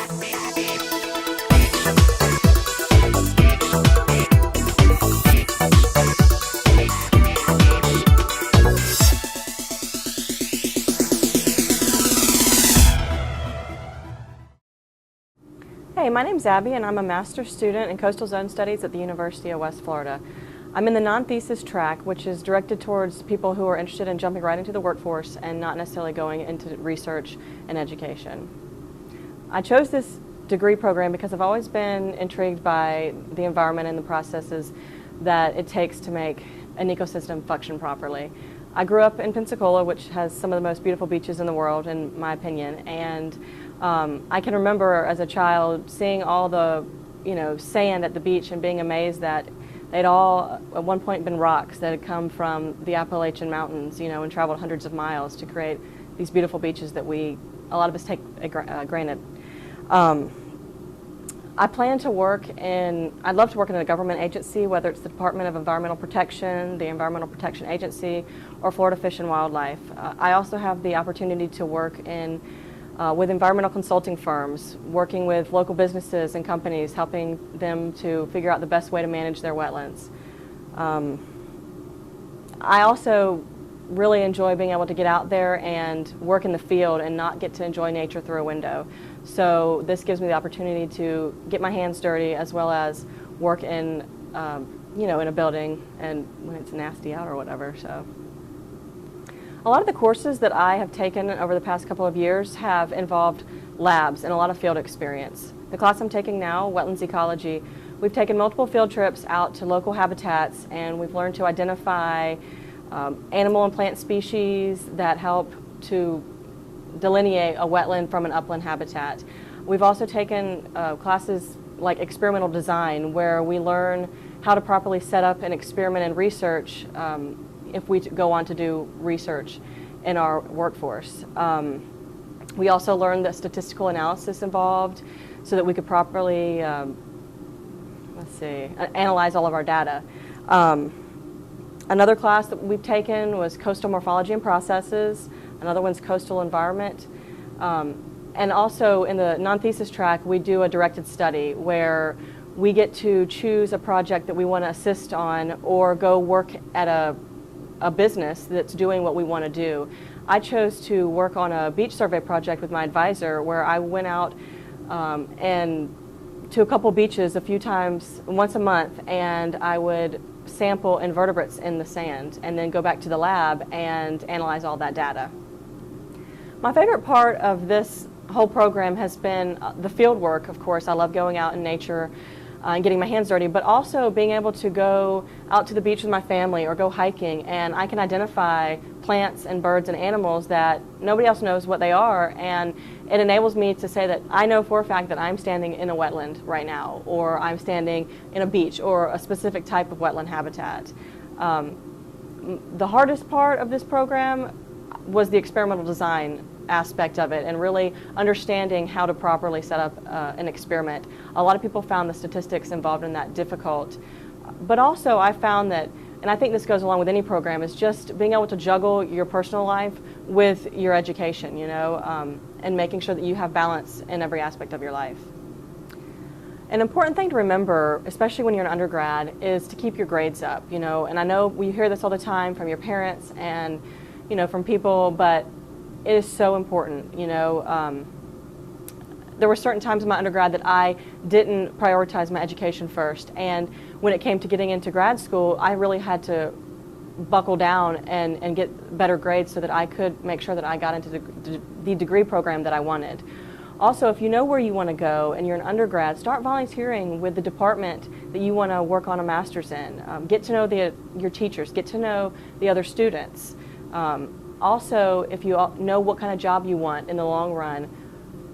Hey, my name's Abby and I'm a master's student in Coastal Zone Studies at the University of West Florida. I'm in the non-thesis track, which is directed towards people who are interested in jumping right into the workforce and not necessarily going into research and education. I chose this degree program because I've always been intrigued by the environment and the processes that it takes to make an ecosystem function properly. I grew up in Pensacola, which has some of the most beautiful beaches in the world, in my opinion, and I can remember as a child seeing all the, sand at the beach and being amazed that they'd all at one point been rocks that had come from the Appalachian Mountains, and traveled hundreds of miles to create these beautiful beaches that a lot of us take granted. I plan to I'd love to work in a government agency, whether it's the Department of Environmental Protection, the Environmental Protection Agency, or Florida Fish and Wildlife. I also have the opportunity to work with environmental consulting firms, working with local businesses and companies, helping them to figure out the best way to manage their wetlands. I also really enjoy being able to get out there and work in the field and not get to enjoy nature through a window. So this gives me the opportunity to get my hands dirty as well as work in, in a building and when it's nasty out or whatever. So. A lot of the courses that I have taken over the past couple of years have involved labs and a lot of field experience. The class I'm taking now, Wetlands Ecology, we've taken multiple field trips out to local habitats and we've learned to identify animal and plant species that help to delineate a wetland from an upland habitat. We've also taken classes like experimental design where we learn how to properly set up an experiment and research if we go on to do research in our workforce. We also learned the statistical analysis involved so that we could properly, analyze all of our data. Another class that we've taken was coastal morphology and processes. Another one's coastal environment. And also in the non-thesis track, we do a directed study where we get to choose a project that we want to assist on or go work at a business that's doing what we want to do. I chose to work on a beach survey project with my advisor where I went out and to a couple beaches a few times, once a month, and I would sample invertebrates in the sand and then go back to the lab and analyze all that data. My favorite part of this whole program has been the field work, of course. I love going out in nature and getting my hands dirty, but also being able to go out to the beach with my family or go hiking, and I can identify plants and birds and animals that nobody else knows what they are, and it enables me to say that I know for a fact that I'm standing in a wetland right now, or I'm standing in a beach or a specific type of wetland habitat. The hardest part of this program was the experimental design aspect of it and really understanding how to properly set up an experiment. A lot of people found the statistics involved in that difficult, but also I found that, and I think this goes along with any program, is just being able to juggle your personal life with your education, and making sure that you have balance in every aspect of your life. An important thing to remember, especially when you're an undergrad, is to keep your grades up, and I know we hear this all the time from your parents and from people, but it is so important. There were certain times in my undergrad that I didn't prioritize my education first, and when it came to getting into grad school, I really had to buckle down and get better grades so that I could make sure that I got into the degree program that I wanted. Also, if you know where you want to go and you're an undergrad, start volunteering with the department that you want to work on a master's in. Get to know your teachers, get to know the other students. Also, if you know what kind of job you want in the long run,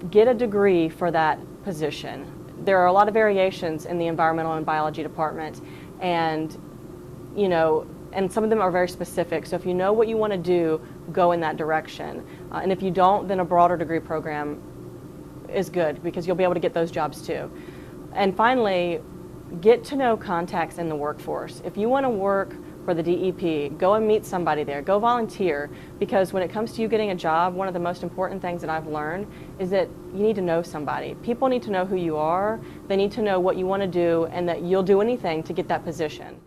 get a degree for that position. There are a lot of variations in the environmental and biology department, and some of them are very specific. So if you know what you want to do, go in that direction. And if you don't, then a broader degree program is good because you'll be able to get those jobs too. And finally, get to know contacts in the workforce. If you want to work for the DEP. Go and meet somebody there. Go volunteer, because when it comes to you getting a job, one of the most important things that I've learned is that you need to know somebody. People need to know who you are. They need to know what you want to do and that you'll do anything to get that position.